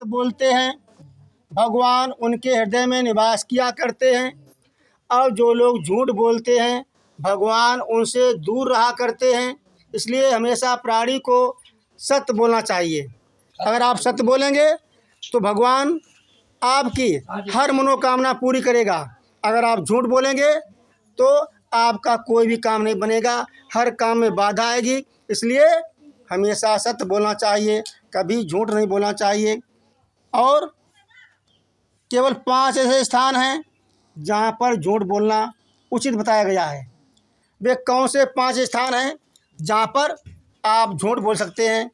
बोलते हैं भगवान उनके हृदय में निवास किया करते हैं, और जो लोग झूठ बोलते हैं भगवान उनसे दूर रहा करते हैं। इसलिए हमेशा प्राणी को सत्य बोलना चाहिए। अगर आप सत्य बोलेंगे तो भगवान आपकी हर मनोकामना पूरी करेगा। अगर आप झूठ बोलेंगे तो आपका कोई भी काम नहीं बनेगा, हर काम में बाधा आएगी। इसलिए हमेशा सत्य बोलना चाहिए, कभी झूठ नहीं बोलना चाहिए। और केवल 5 ऐसे स्थान हैं जहाँ पर झूठ बोलना उचित बताया गया है। वे कौन से 5 स्थान हैं जहाँ पर आप झूठ बोल सकते हैं?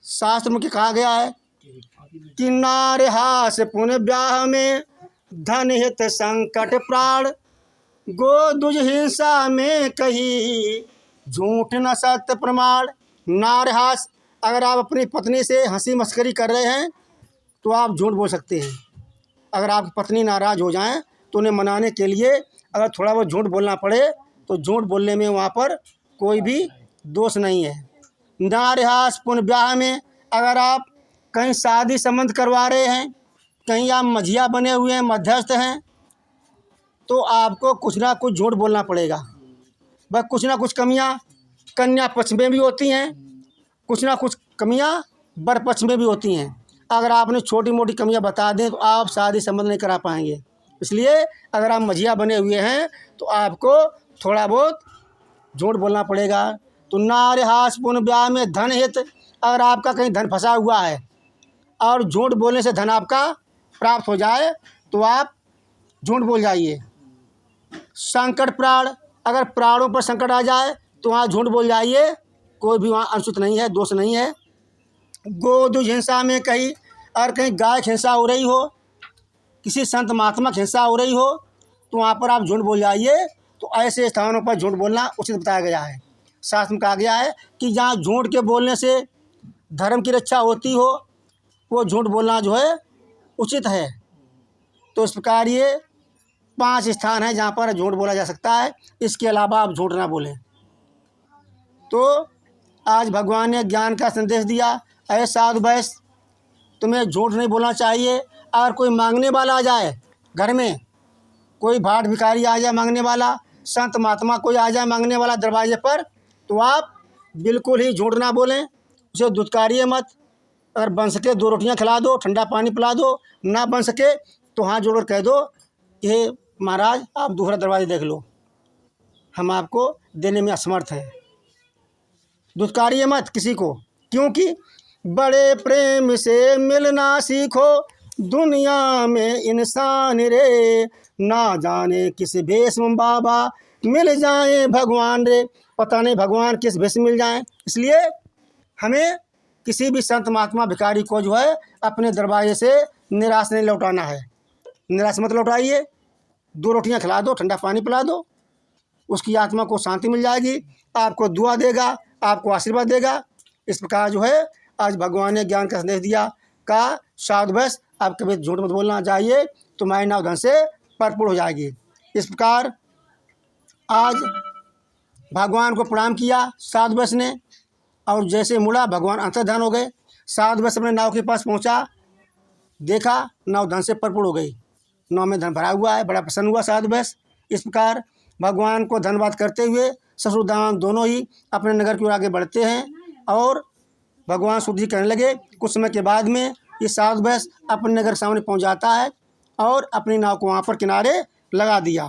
शास्त्र में कहा गया है कि नारहास पुण्य ब्याह में धन हित संकट प्राण, गो दुज हिंसा में कही झूठ न सत्य प्रमाण। नारहास, अगर आप अपनी पत्नी से हंसी मस्करी कर रहे हैं तो आप झूठ बोल सकते हैं। अगर आपकी पत्नी नाराज़ हो जाएं तो उन्हें मनाने के लिए अगर थोड़ा बहुत झूठ बोलना पड़े तो झूठ बोलने में वहाँ पर कोई भी दोष नहीं है। नारहास पुण्य ब्याह में, अगर आप कहीं शादी संबंध करवा रहे हैं, कहीं आप मझिया बने हुए हैं, मध्यस्थ हैं, तो आपको कुछ ना कुछ झूठ बोलना पड़ेगा। बस कुछ ना कुछ कमियां कन्या पक्ष में भी होती हैं, कुछ ना कुछ कमियां वर पक्ष में भी होती हैं। अगर आपने छोटी मोटी कमियां बता दें तो आप शादी संबंध नहीं करा पाएंगे। इसलिए अगर आप मझिया बने हुए हैं तो आपको थोड़ा बहुत झूठ बोलना पड़ेगा। तो नारहास पुण्य ब्याह में धन हित, अगर आपका कहीं धन फंसा हुआ है और झूठ बोलने से धन आपका प्राप्त हो जाए तो आप झूठ बोल जाइए। संकट प्राण, अगर प्राणों पर संकट आ जाए तो वहाँ झूठ बोल जाइए, कोई भी वहाँ अनुचित नहीं है, दोष नहीं है। गोदुज हिंसा में कहीं, और कहीं गाय की हिंसा हो रही हो, किसी संत महात्मा की हिंसा हो रही हो तो वहाँ पर आप झूठ बोल जाइए। तो ऐसे स्थानों पर झूठ बोलना उचित बताया गया है। शास्त्र में कहा गया है कि जहाँ झूठ के बोलने से धर्म की रक्षा होती हो वो झूठ बोलना जो है उचित है। तो इस प्रकार ये 5 स्थान हैं जहाँ पर झूठ बोला जा सकता है। इसके अलावा आप झूठ ना बोलें। तो आज भगवान ने ज्ञान का संदेश दिया, ऐ साधु वैश्य, तुम्हें झूठ नहीं बोलना चाहिए। अगर कोई मांगने वाला आ जाए, घर में कोई भाट भिखारी आ जाए मांगने वाला, संत महात्मा कोई आ जाए मांगने वाला दरवाजे पर, तो आप बिल्कुल ही झूठ ना बोलें, उसे दुत्कारिए मत। अगर बन सके 2 रोटियां खिला दो, ठंडा पानी पिला दो, ना बन सके तो हाथ जोड़कर कह दो कि महाराज आप दूसरा दरवाजा देख लो, हम आपको देने में असमर्थ हैं। दुत्कारिए मत किसी को, क्योंकि बड़े प्रेम से मिलना सीखो, दुनिया में इंसान रे, ना जाने किस भेष में बाबा मिल जाए भगवान रे। पता नहीं भगवान किस भेष में मिल जाएं। इसलिए हमें किसी भी संत महात्मा भिखारी को जो है अपने दरवाजे से निराश नहीं लौटाना है। निराश मत लौटाइए, 2 रोटियां खिला दो, ठंडा पानी पिला दो, उसकी आत्मा को शांति मिल जाएगी, आपको दुआ देगा, आपको आशीर्वाद देगा। इस प्रकार जो है आज भगवान ने ज्ञान का संदेश दिया। का साधु वैश्य, आप कभी झूठ मत बोलना चाहिए, तुम्हारी नाव धन से भरपूर हो जाएगी। इस प्रकार आज भगवान को प्रणाम किया साधु वैश्य ने, और जैसे मुड़ा भगवान अंतर्धान हो गए। साधु वैश्य अपने नाव के पास पहुंचा, देखा नाव धन से भरपूर हो गई, नाव में धन भरा हुआ है। बड़ा प्रसन्न हुआ साधु वैश्य। इस प्रकार भगवान को धन्यवाद करते हुए ससुर दामाद दोनों ही अपने नगर की ओर आगे बढ़ते हैं और भगवान शुद्धि करने लगे। कुछ समय के बाद में ये साधु वैश्य अपने नगर के सामने पहुंच जाता है और अपनी नाव को वहाँ पर किनारे लगा दिया।